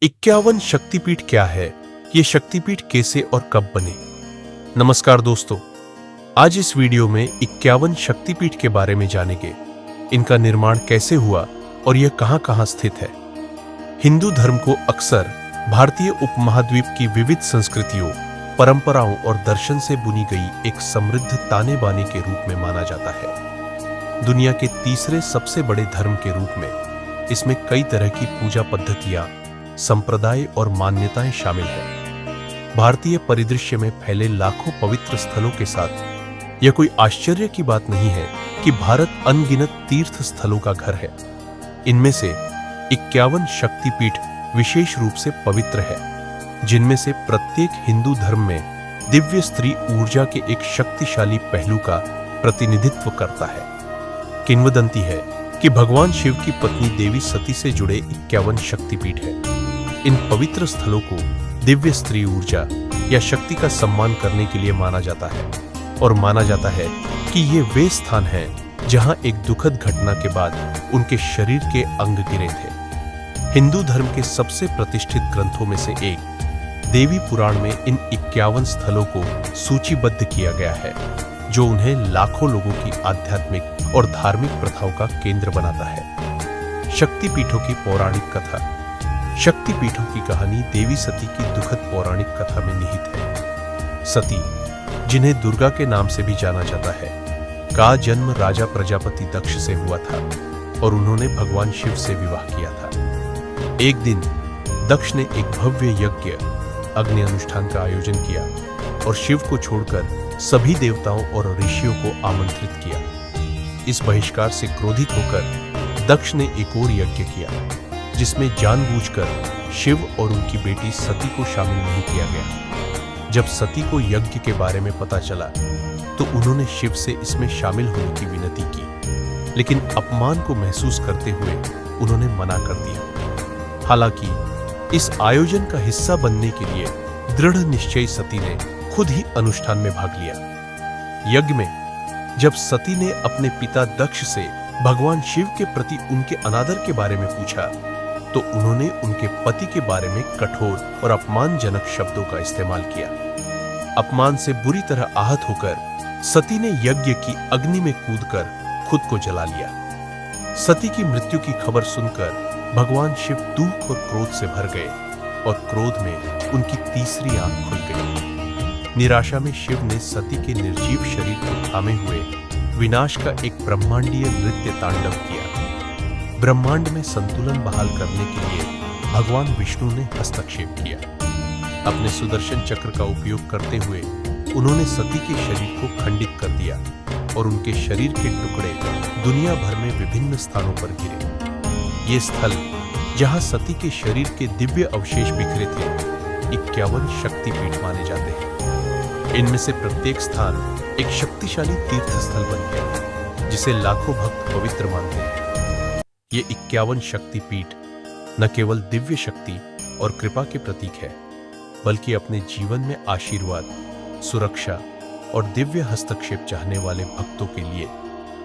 51 शक्तिपीठ क्या है? ये शक्तिपीठ कैसे और कब बने? नमस्कार दोस्तों, आज इस वीडियो में 51 शक्तिपीठ के बारे में जानेंगे। इनका निर्माण कैसे हुआ और यह कहां-कहां स्थित है। हिंदू धर्म को अक्सर भारतीय उपमहाद्वीप की विविध संस्कृतियों, परंपराओं और दर्शन से बुनी गई एक समृद्ध ताने बाने के रूप में माना जाता है। दुनिया के तीसरे सबसे बड़े धर्म के रूप में इसमें कई तरह की पूजा पद्धतियां, संप्रदाय और मान्यताएं शामिल हैं। भारतीय परिदृश्य में फैले लाखों पवित्र स्थलों के साथ यह कोई आश्चर्य की बात नहीं है कि भारत अनगिनत तीर्थ स्थलों का घर है। इनमें से 51 शक्तिपीठ विशेष रूप से पवित्र है, जिनमें से प्रत्येक हिंदू धर्म में दिव्य स्त्री ऊर्जा के एक शक्तिशाली पहलू का प्रतिनिधित्व करता है। किंवदंती है कि भगवान शिव की पत्नी देवी सती से जुड़े 51 शक्तिपीठ हैं। इन पवित्र स्थलों को दिव्य स्त्री ऊर्जा या शक्ति का सम्मान करने के लिए माना जाता है और माना जाता है कि ये वे स्थान हैं जहां एक दुखद घटना के बाद उनके शरीर के अंग गिरे थे। हिंदू धर्म के सबसे प्रतिष्ठित ग्रंथों में से एक देवी पुराण में इन 51 स्थलों को सूचीबद्ध किया गया है, जो उन्हें लाखों लोगों की आध्यात्मिक और धार्मिक प्रथाओं का केंद्र बनाता है। शक्तिपीठों की पौराणिक कथा। शक्तिपीठों की कहानी देवी सती की दुखद पौराणिक कथा में निहित है। सती, जिन्हें दुर्गा के नाम से भी जाना जाता है, का जन्म राजा प्रजापति दक्ष से हुआ था और उन्होंने भगवान शिव से विवाह किया था। एक दिन दक्ष ने एक भव्य यज्ञ अग्नि अनुष्ठान का आयोजन किया और शिव को छोड़कर सभी देवताओं और ऋषियों को आमंत्रित किया। इस बहिष्कार से क्रोधित होकर दक्ष ने एक और यज्ञ किया, जिसमें जानबूझकर शिव और उनकी बेटी सती को शामिल नहीं किया गया। जब सती को यज्ञ के बारे में पता चला तो उन्होंने शिव से इसमें शामिल होने की विनती की, लेकिन अपमान को महसूस करते हुए उन्होंने मना कर दिया। हालांकि इस आयोजन का हिस्सा बनने के लिए दृढ़ निश्चयी सती ने खुद ही अनुष्ठान में भाग लिया। यज्ञ में जब सती ने अपने पिता दक्ष से भगवान शिव के प्रति उनके अनादर के बारे में पूछा, तो उन्होंने उनके पति के बारे में कठोर और अपमानजनक शब्दों का इस्तेमाल किया। अपमान से बुरी तरह आहत होकर सती ने यज्ञ की अग्नि में कूदकर खुद को जला लिया। सती की मृत्यु की खबर सुनकर भगवान शिव दुख और क्रोध से भर गए और क्रोध में उनकी तीसरी आंख खुल गई। निराशा में शिव ने सती के निर्जीव शरीर को थामे हुए विनाश का एक ब्रह्मांडीय नृत्य तांडव किया। ब्रह्मांड में संतुलन बहाल करने के लिए भगवान विष्णु ने हस्तक्षेप किया। अपने सुदर्शन चक्र का उपयोग करते हुए उन्होंने सती के शरीर को खंडित कर दिया और उनके शरीर के टुकड़े दुनिया भर में विभिन्न स्थानों पर गिरे। ये स्थल जहां सती के शरीर के दिव्य अवशेष बिखरे थे 51 शक्तिपीठ माने जाते हैं। इनमें से प्रत्येक स्थान एक शक्तिशाली तीर्थ स्थल बन गया, जिसे लाखों भक्त पवित्र मानते हैं। ये 51 शक्तिपीठ न केवल दिव्य शक्ति और कृपा के प्रतीक है, बल्कि अपने जीवन में आशीर्वाद, सुरक्षा और दिव्य हस्तक्षेप चाहने वाले भक्तों के लिए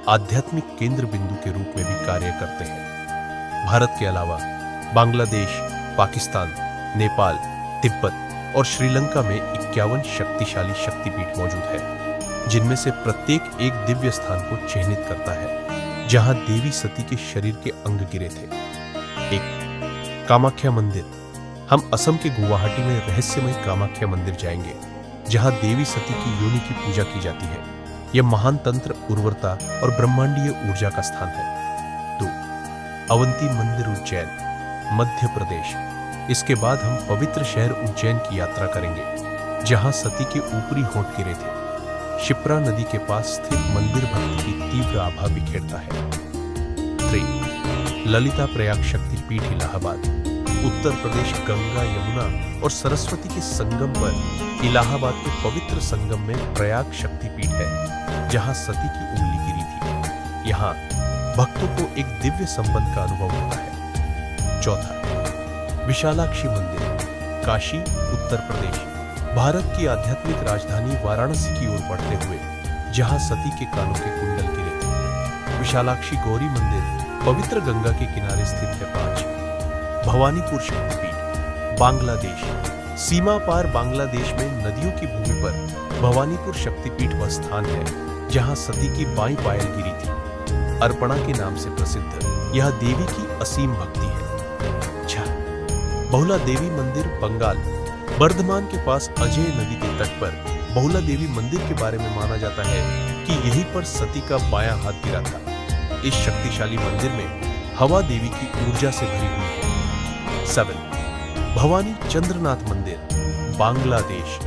आध्यात्मिक केंद्र बिंदु के रूप में भी कार्य करते हैं। भारत के अलावा बांग्लादेश, पाकिस्तान, नेपाल, तिब्बत और श्रीलंका में 51 शक्तिशाली शक्तिपीठ मौजूद है, जिनमें से प्रत्येक एक दिव्य स्थान को चिह्नित करता है जहां देवी सती के शरीर के अंग गिरे थे। एक कामाख्या मंदिर। हम असम के गुवाहाटी में रहस्यमय कामाख्या मंदिर जाएंगे, जहां देवी सती की योनि की पूजा की जाती है। यह महान तंत्र, उर्वरता और ब्रह्मांडीय ऊर्जा का स्थान है। 2 अवंती मंदिर, उज्जैन, मध्य प्रदेश। इसके बाद हम पवित्र शहर उज्जैन की यात्रा करेंगे, जहां सती के ऊपरी होंठ गिरे थे। शिप्रा नदी के पास स्थित मंदिर भक्ति की तीव्र आभा बिखेरता है। 3 ललिता प्रयाग शक्तिपीठ, इलाहाबाद, उत्तर प्रदेश। गंगा, यमुना और सरस्वती के संगम पर इलाहाबाद के पवित्र संगम में प्रयाग शक्तिपीठ है, जहां सती की उंगली गिरी थी। यहाँ भक्तों को एक दिव्य संबंध का अनुभव होता है। 4 विशालाक्षी मंदिर, काशी, उत्तर प्रदेश, भारत की आध्यात्मिक राजधानी वाराणसी की ओर बढ़ते हुए, जहां सती के कानों के कुंडल गिरे थे। विशालाक्षी गौरी मंदिर, पवित्र गंगा के किनारे स्थित है। 5 भवानीपुर शक्तिपीठ, बांग्लादेश। सीमा पार बांग्लादेश में नदियों की भूमि पर भवानीपुर शक्तिपीठ वह स्थान है जहां सती की बाईं पायल गिरी थी। अर्पणा के नाम से प्रसिद्ध यह देवी की असीम भक्ति है। 6 बहुला देवी मंदिर, बंगाल। बर्धमान के पास अजय नदी के तट पर बहुला देवी मंदिर के बारे में माना जाता है कि यहीं पर सती का बायां हाथ गिरा था। इस शक्तिशाली मंदिर में हवा देवी की ऊर्जा से भरी हुई है। 7 भवानी चंद्रनाथ मंदिर, बांग्लादेश।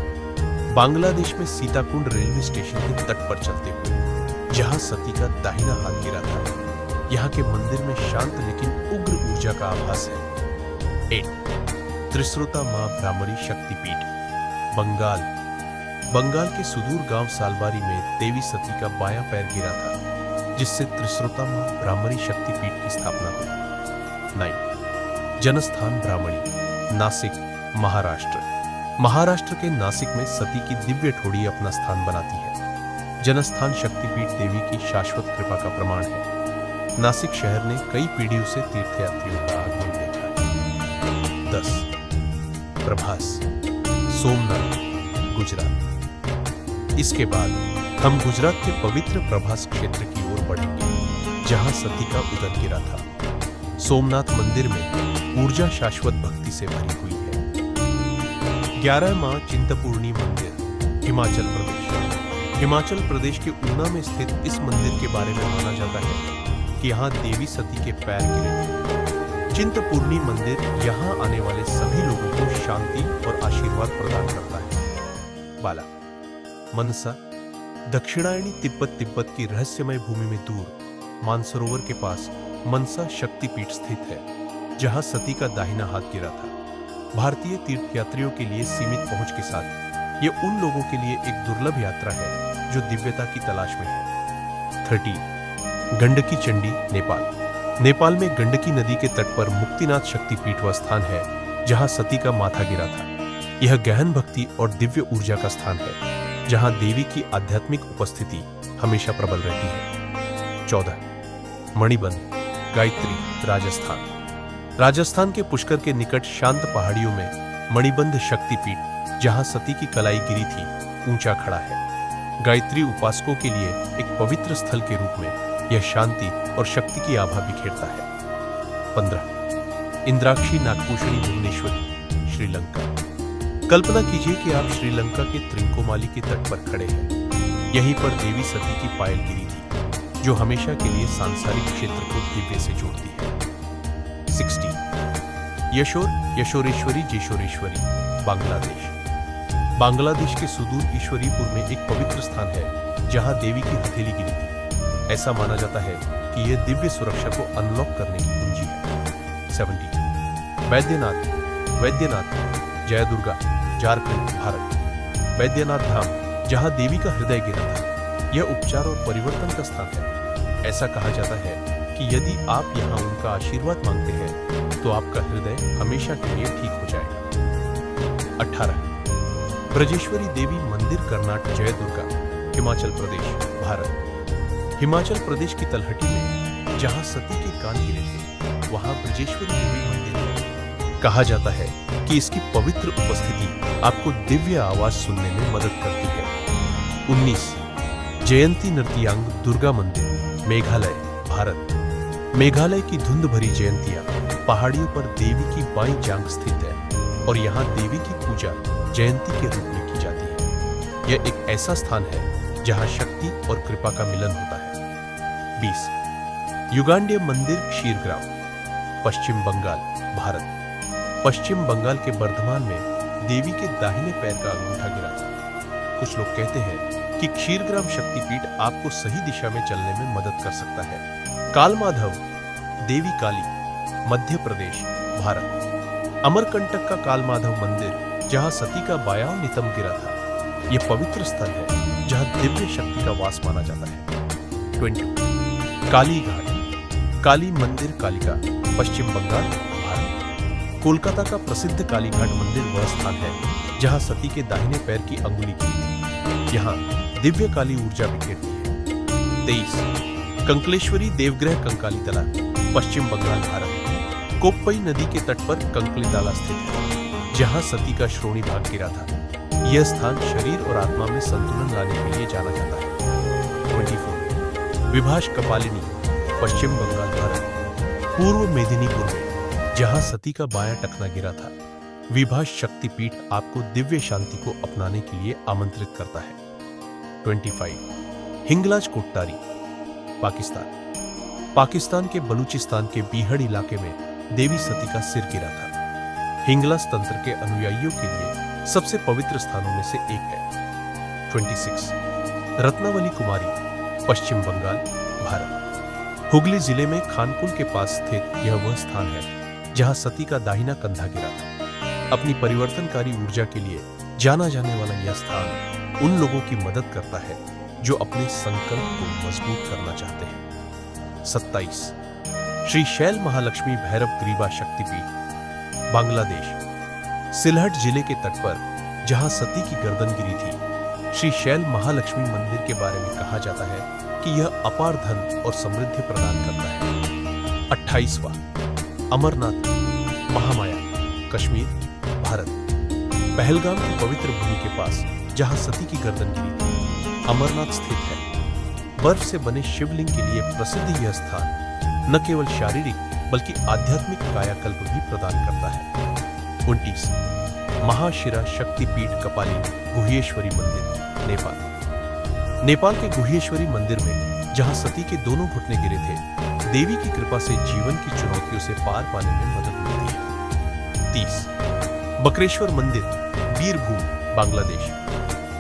बांग्लादेश में सीताकुंड रेलवे स्टेशन के तट पर चलते हुए जहां सती का दाहिना हाथ गिरा था, यहाँ के मंदिर में शांत लेकिन उग्र ऊर्जा का आभास है। 8 त्रिश्रोता मां भ्रामरी शक्तिपीठ, बंगाल। बंगाल के सुदूर गांव सालबारी में देवी सती का बायां पैर गिरा था, जिससे त्रिश्रोता मां भ्रामरी शक्तिपीठ की स्थापना हुई। 9 जनस्थान ब्राह्मणी, नासिक, महाराष्ट्र। महाराष्ट्र के नासिक में सती की दिव्य ठोड़ी अपना स्थान बनाती है। जनस्थान शक्तिपीठ देवी की शाश्वत कृपा का प्रमाण है। नासिक शहर ने कई पीढ़ियों से तीर्थयात्रियों का आगमन देखा है। 10 प्रभास, सोमनाथ, गुजरात। इसके बाद हम गुजरात के पवित्र प्रभास क्षेत्र की ओर बढ़ेंगे, जहां सती का उदर गिरा था। सोमनाथ मंदिर में ऊर्जा शाश्वत भक्ति से भरी हुई है। 11 मां चिंतपूर्णी मंदिर, हिमाचल प्रदेश। हिमाचल प्रदेश के ऊना में स्थित इस मंदिर के बारे में माना जाता है कि यहाँ देवी सती के पैर गिरे थे। चिंतपूर्णी मंदिर यहाँ आने वाले सभी लोगों को शांति और आशीर्वाद प्रदान करता है। बाला, मनसा। दक्षिणायनी तिब्बत की रहस्यमय भूमि में दूर मानसरोवर के पास मनसा शक्तिपीठ स्थित है, जहां सती का दाहिना हाथ गिरा था। भारतीय तीर्थयात्रियों के लिए सीमित पहुंच के साथ यह उन लोगों के लिए एक दुर्लभ यात्रा है जो दिव्यता की तलाश में है। 13 गंडकी चंडी, नेपाल। नेपाल में गंडकी नदी के तट पर मुक्तिनाथ शक्तिपीठ वह स्थान है जहां सती का माथा गिरा था। यह गहन भक्ति और दिव्य ऊर्जा का स्थान है, जहां देवी की आध्यात्मिक उपस्थिति हमेशा प्रबल रहती है। 14 मणिबंध, गायत्री, राजस्थान। राजस्थान के पुष्कर के निकट शांत पहाड़ियों में मणिबंध शक्तिपीठ, जहां सती की कलाई गिरी थी, ऊंचा खड़ा है। गायत्री उपासकों के लिए एक पवित्र स्थल के रूप में यह शांति और शक्ति की आभा बिखेरता है। 15 इंद्राक्षी नागभूषणी भुवनेश्वरी, श्रीलंका। कल्पना कीजिए कि आप श्रीलंका के त्रिंकोमाली के तट पर खड़े हैं। यहीं पर देवी सती की पायल गिरी थी, जो हमेशा के लिए सांसारिक क्षेत्र को दिव्य से जोड़ती है। 60 यशोर, यशोरेश्वरी, जेशोरेश्वरी, बांग्लादेश। बांग्लादेश के सुदूर ईश्वरीपुर में एक पवित्र स्थान है जहां देवी की हथेली गिरी थी। ऐसा माना जाता है कि यह दिव्य सुरक्षा को अनलॉक करने की कुंजी है। 70 वैद्यनाथ, जयदुर्गा, झारखंड, भारत। वैद्यनाथ धाम, जहां देवी का हृदय गिरा था, यह उपचार और परिवर्तन का स्थान है। ऐसा कहा जाता है कि यदि आप यहाँ उनका आशीर्वाद मांगते हैं तो आपका हृदय हमेशा के लिए ठीक हो जाएगा। 18 ब्रजेश्वरी देवी मंदिर, कर्नाटक, जयदुर्गा, हिमाचल प्रदेश, भारत। हिमाचल प्रदेश की तलहटी में जहां सती के कान गिरे थे, वहां ब्रजेश्वरी देवी मंदिर है। कहा जाता है कि इसकी पवित्र उपस्थिति आपको दिव्य आवाज सुनने में मदद करती है। 19 जयंती नृत्यांग दुर्गा मंदिर, मेघालय, भारत। मेघालय की धुंध भरी जयंतियां पहाड़ियों पर देवी की बाईं जांघ स्थित है और यहाँ देवी की पूजा जयंती के रूप में की जाती है। यह एक ऐसा स्थान है जहां शक्ति और कृपा का मिलन होता है। 20 युगांडे मंदिर, क्षीरग्राम, पश्चिम बंगाल, भारत। पश्चिम बंगाल के बर्धमान में देवी के दाहिने पैर का अंगूठा गिरा था। कुछ लोग कहते हैं कि क्षीरग्राम शक्तिपीठ आपको सही दिशा में चलने में मदद कर सकता है। कालमाधव देवी काली, मध्य प्रदेश, भारत। अमरकंटक का कालमाधव मंदिर, जहां सती का बायां नितंब गिरा था, यह पवित्र स्थल है जहां दिव्य शक्ति का वास माना जाता है। 20 कालीघाट, काली मंदिर, कालिका, पश्चिम बंगाल, भारत। कोलकाता का प्रसिद्ध कालीघाट मंदिर वह स्थान है जहां सती के दाहिने पैर की अंगुली गिरी थी। यहाँ दिव्य काली ऊर्जा बिखेरती है। 23 कंकलेश्वरी देवग्रह, कंकालीतला, पश्चिम बंगाल, भारत। कोप्पई नदी के तट पर कंकलिताला स्थित है, जहां सती का श्रोणी भाग गिरा था। यह स्थान शरीर और आत्मा में संतुलन लाने के लिए जाना जाता है। 24 विभाष कपालिनी, पश्चिम बंगाल, भारत। पूर्व मेदिनीपुर में जहां सती का बायां टखना गिरा था, विभाष शक्तिपीठ आपको दिव्य शांति को अपनाने के लिए आमंत्रित करता है। 25 हिंगलाज कोट्टारी, पाकिस्तान। पाकिस्तान के बलूचिस्तान के बीहड़ इलाके में देवी सती का सिर गिरा था। हिंगलाज तंत्र के अनुयायियों के लिए सबसे पवित्र स्थानों में से एक है। 26 रत्नावली कुमारी, पश्चिम बंगाल, भारत। हुगली जिले में खानकुल के पास स्थित यह वह स्थान है जहां सती का दाहिना कंधा गिरा था। अपनी परिवर्तनकारी ऊर्जा के लिए जाना जाने वाला यह स्थान उन लोगों की मदद करता है जो अपने संकल्प को मजबूत करना चाहते हैं। 27 श्री शैल महालक्ष्मी भैरव ग्रीवा शक्तिपीठ, बांग्लादेश। सिलहट जिले के तट पर जहां सती की गर्दन गिरी थी, श्री शैल महालक्ष्मी मंदिर के बारे में कहा जाता है कि यह अपार धन और समृद्धि प्रदान करता है। 28वां अमरनाथ महामाया, कश्मीर, भारत। पहलगाम की पवित्र भूमि के पास जहां सती की गर्दन गिरी थी, अमरनाथ स्थित है। बर्फ से बने शिवलिंग के लिए प्रसिद्ध यह स्थान न केवल शारीरिक बल्कि आध्यात्मिक कायाकल्प भी प्रदान करता है। 29 महाशिरा शक्तिपीठ कपाली गुहेश्वरी मंदिर, नेपाल। नेपाल के गुहेश्वरी मंदिर में जहां सती के दोनों घुटने गिरे थे, देवी की कृपा से जीवन की चुनौतियों से पार पाने में मदद मिलती है। 30 बकरेश्वर मंदिर, बीरभूम, बांग्लादेश।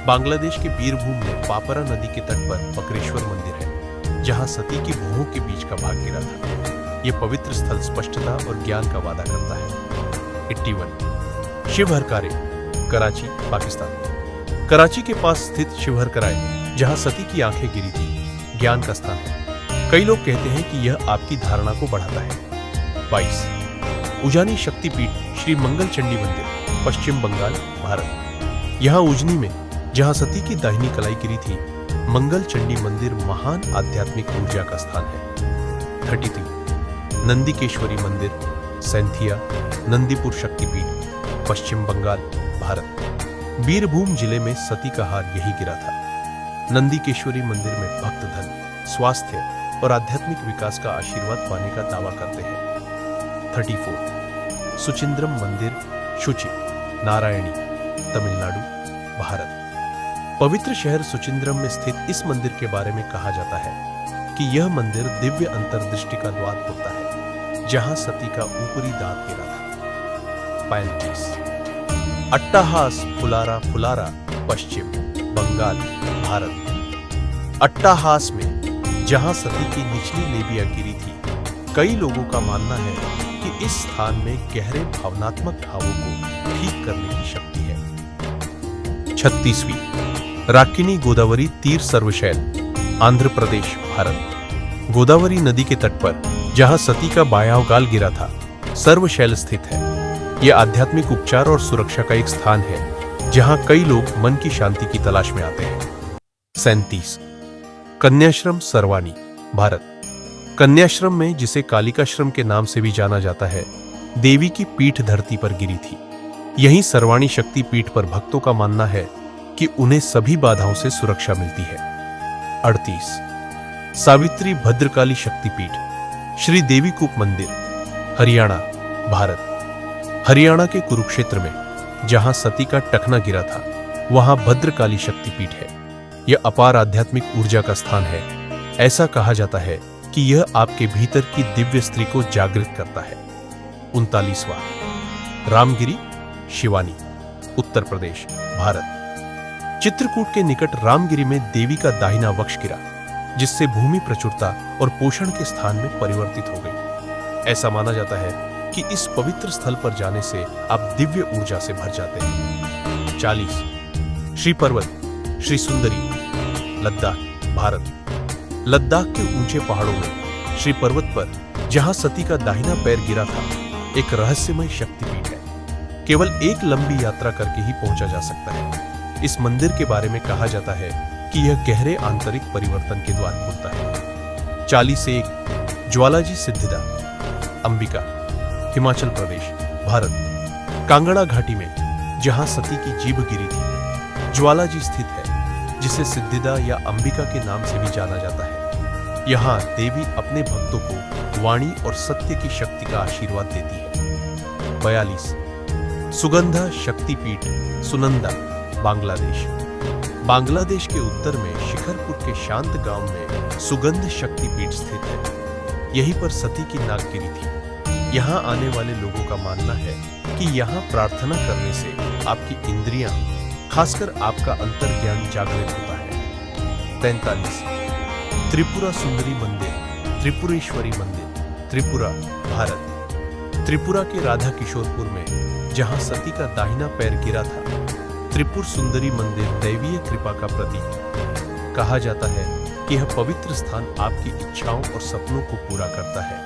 बांग्लादेश के बीरभूम में पापरा नदी के तट पर बकरेश्वर मंदिर है, जहां सती की भुवों के बीच का भाग गिरा था। यह पवित्र स्थल स्पष्टता और ज्ञान का वादा करता है। 81 शिवहरकारे, कराची, पाकिस्तान। कराची के पास स्थित शिवहरकराय, जहां सती की आंखें गिरी थी, ज्ञान का स्थान है। कई लोग कहते हैं कि यह आपकी धारणा को बढ़ाता है। 22 उजानी शक्तिपीठ श्री मंगल चंडी मंदिर, पश्चिम बंगाल, भारत। यहां उजनी में जहां सती की दाहिनी कलाई गिरी थी, मंगल चंडी मंदिर महान आध्यात्मिक ऊर्जा का स्थान है। 33 नंदिकेश्वरी मंदिर, सैंथिया, नंदीपुर शक्तिपीठ, पश्चिम बंगाल, भारत। बीरभूम जिले में सती का हार यही गिरा था। नंदिकेश्वरी मंदिर में भक्त धन, स्वास्थ्य और आध्यात्मिक विकास का आशीर्वाद पाने का दावा करते हैं। 34 सुचिंद्रम मंदिर, शुचि, नारायणी, तमिलनाडु, भारत। पवित्र शहर सुचिंद्रम में स्थित इस मंदिर के बारे में कहा जाता है कि यह मंदिर दिव्य अंतर्दृष्टि का द्वार खोलता है, जहां सती का ऊपरी दांत गिरा था। 35 अट्टाहास फुलारा फुलारा, पश्चिम बंगाल, भारत। अट्टाहास में जहां सती की निचली लेबिया गिरी थी, कई लोगों का मानना है कि इस स्थान में गहरे भावनात्मक घावों को ठीक करने की शक्ति है। 36वीं राकिनी गोदावरी तीर सर्वशैल, आंध्र प्रदेश, भारत। गोदावरी नदी के तट पर जहां सती का बायां गाल गिरा था, सर्वशैल स्थित है। यह आध्यात्मिक उपचार और सुरक्षा का एक स्थान है जहां कई लोग मन की शांति की तलाश में आते हैं। 37 कन्याश्रम सरवानी, भारत। कन्याश्रम में, जिसे कालिकाश्रम के नाम से भी जाना जाता है, देवी की पीठ धरती पर गिरी थी। यहीं सरवाणी शक्ति पीठ पर भक्तों का मानना है कि उन्हें सभी बाधाओं से सुरक्षा मिलती है। 38 सावित्री भद्रकाली शक्तिपीठ, श्री देवीकूप मंदिर, हरियाणा, भारत। हरियाणा के कुरुक्षेत्र में जहां सती का टखना गिरा था, वहां भद्रकाली शक्तिपीठ है। यह अपार आध्यात्मिक ऊर्जा का स्थान है। ऐसा कहा जाता है कि यह आपके भीतर की दिव्य स्त्री को जागृत करता है। 39वां रामगिरी शिवानी, उत्तर प्रदेश, भारत। चित्रकूट के निकट रामगिरी में देवी का दाहिना वक्ष गिरा, जिससे भूमि प्रचुरता और पोषण के स्थान में परिवर्तित हो गई। ऐसा माना जाता है कि इस पवित्र स्थल पर जाने से आप दिव्य ऊर्जा से भर जाते हैं। 40 श्री पर्वत श्री सुंदरी, लद्दाख, भारत। लद्दाख के ऊंचे पहाड़ों में श्री पर्वत पर जहां सती का दाहिना पैर गिरा था, एक रहस्यमय शक्तिपीठ है। केवल एक लंबी यात्रा करके ही पहुंचा जा सकता है। इस मंदिर के बारे में कहा जाता है कि यह गहरे आंतरिक परिवर्तन के द्वार खोलता है। 41 ज्वालाजी सिद्धिदा, अंबिका, हिमाचल प्रदेश, भारत। कांगड़ा घाटी में जहां सती की जीभ गिरी थी, ज्वाला जी स्थित है, जिसे सिद्धिदा या अंबिका के नाम से भी जाना जाता है। यहाँ देवी अपने भक्तों को वाणी और सत्य की शक्ति का आशीर्वाद देती है। 42 सुगंधा शक्तिपीठ, सुनंदा, बांग्लादेश। बांग्लादेश के उत्तर में शिखरपुर के शांत गांव में सुगंध शक्तिपीठ स्थित है। यहीं पर सती की नाक गिरी थी। यहाँ आने वाले लोगों का मानना है कि यहाँ प्रार्थना करने से आपकी इंद्रियां, खासकर आपका अंतर्ज्ञान जागृत होता है। 43 त्रिपुरा सुंदरी मंदिर, त्रिपुरेश्वरी मंदिर, त्रिपुरा, भारत। त्रिपुरा के राधा किशोरपुर में जहाँ सती का दाहिना पैर गिरा था, त्रिपुर सुंदरी मंदिर दैवीय कृपा का प्रतीक। कहा जाता है कि यह पवित्र स्थान आपकी इच्छाओं और सपनों को पूरा करता है,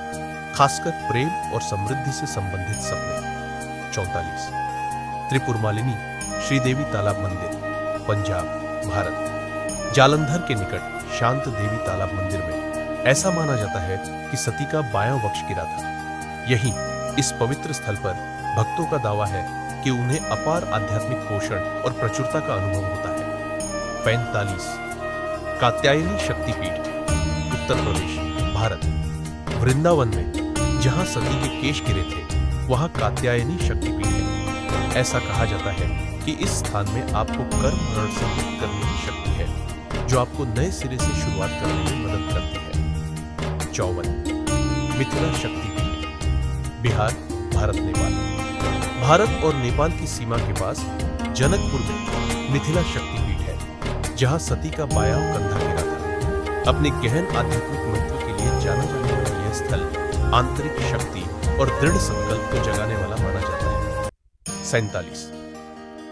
खासकर प्रेम और समृद्धि से संबंधित सपने। 44 त्रिपुर मालिनी श्रीदेवी तालाब मंदिर, पंजाब, भारत। जालंधर के निकट शांत देवी तालाब मंदिर में ऐसा माना जाता है कि सती का बायां वक्ष गिरा था। यहीं इस पवित्र स्थल पर भक्तों का दावा है कि उन्हें अपार आध्यात्मिक पोषण और प्रचुरता का अनुभव होता है। 45 कात्यायनी शक्तिपीठ, उत्तर प्रदेश, भारत। वृंदावन में जहां सती के केश गिरे थे, वहां कात्यायनी शक्तिपीठ है। ऐसा कहा जाता है कि इस स्थान में आपको कर्म मरण से मुक्त करने की शक्ति है, जो आपको नए सिरे से शुरुआत करने में मदद करती है। 54 मिथिला शक्तिपीठ, बिहार, भारत, नेपाल। भारत और नेपाल की सीमा के पास जनकपुर में मिथिला शक्तिपीठ है, जहां सती का बायां कंधा गिरा था। अपने गहन आध्यात्मिक महत्व के लिए जाना जाने वाला यह स्थल आंतरिक शक्ति और दृढ़ संकल्प को जगाने वाला माना जाता है। 47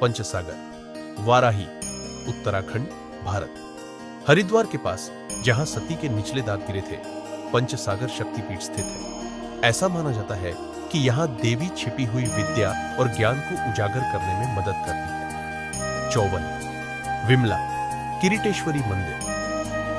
पंचसागर, वाराही, उत्तराखंड, भारत। हरिद्वार के पास जहां सती के निचले दांत गिरे थे, पंचसागर शक्तिपीठ स्थित है। ऐसा माना जाता है कि यहाँ देवी छिपी हुई विद्या और ज्ञान को उजागर करने में मदद करती है। 54 विमला किरीटेश्वरी मंदिर,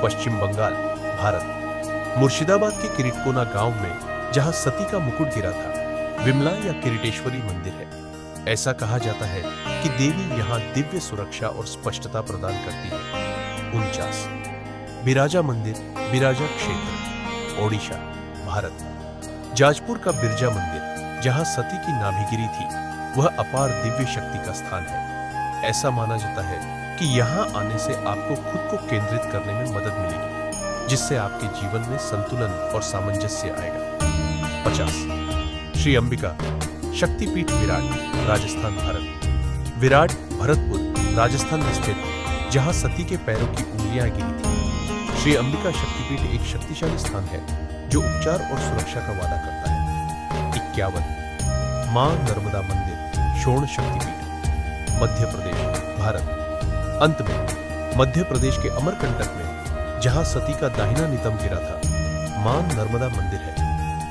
पश्चिम बंगाल, भारत। मुर्शिदाबाद के किरीटकोना गांव में जहां सती का मुकुट गिरा था, विमला या किरीटेश्वरी मंदिर है। ऐसा कहा जाता है कि देवी यहाँ दिव्य सुरक्षा और स्पष्टता प्रदान करती है। 49 बिराजा मंदिर, बिराजा क्षेत्र, ओडिशा, भारत। जाजपुर का बिरजा मंदिर, जहां सती की नाभि गिरी थी, वह अपार दिव्य शक्ति का स्थान है। ऐसा माना जाता है कि यहाँ आने से आपको खुद को केंद्रित करने में मदद मिलेगी, जिससे आपके जीवन में संतुलन और सामंजस्य आएगा। 50 श्री अंबिका शक्तिपीठ, विराट, राजस्थान, भारत। विराट भरतपुर, राजस्थान में स्थित, जहां सती के पैरों की उंगलियां गिरी थी। श्री अंबिका शक्तिपीठ एक शक्तिशाली स्थान है जो उपचार और सुरक्षा का वादा करता है। 51 मां नर्मदा मंदिर, शोण शक्तिपीठ, मध्य प्रदेश, भारत। अंत में मध्य प्रदेश के अमरकंटक में जहां सती का दाहिना नितंब गिरा था, मां नर्मदा मंदिर है।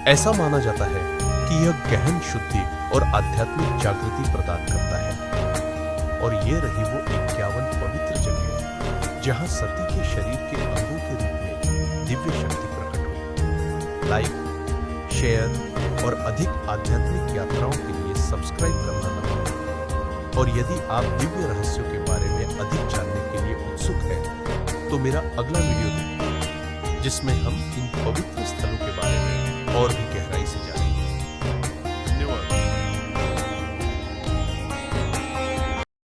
ऐसा माना जाता है कि यह गहन शुद्धि और आध्यात्मिक जागृति प्रदान करता है। और ये रही वो 51 पवित्र जगह जहां सती के शरीर के अंगों के रूप में दिव्य शक्ति प्रकट हुई। लाइक, शेयर और अधिक आध्यात्मिक यात्राओं के लिए सब्सक्राइब करना न भूलें। और यदि आप दिव्य रहस्यों के बारे में अधिक जानने के लिए उत्सुक हैं, तो मेरा अगला वीडियो देखें, जिसमें हम इन पवित्र स्थलों के बारे में और भी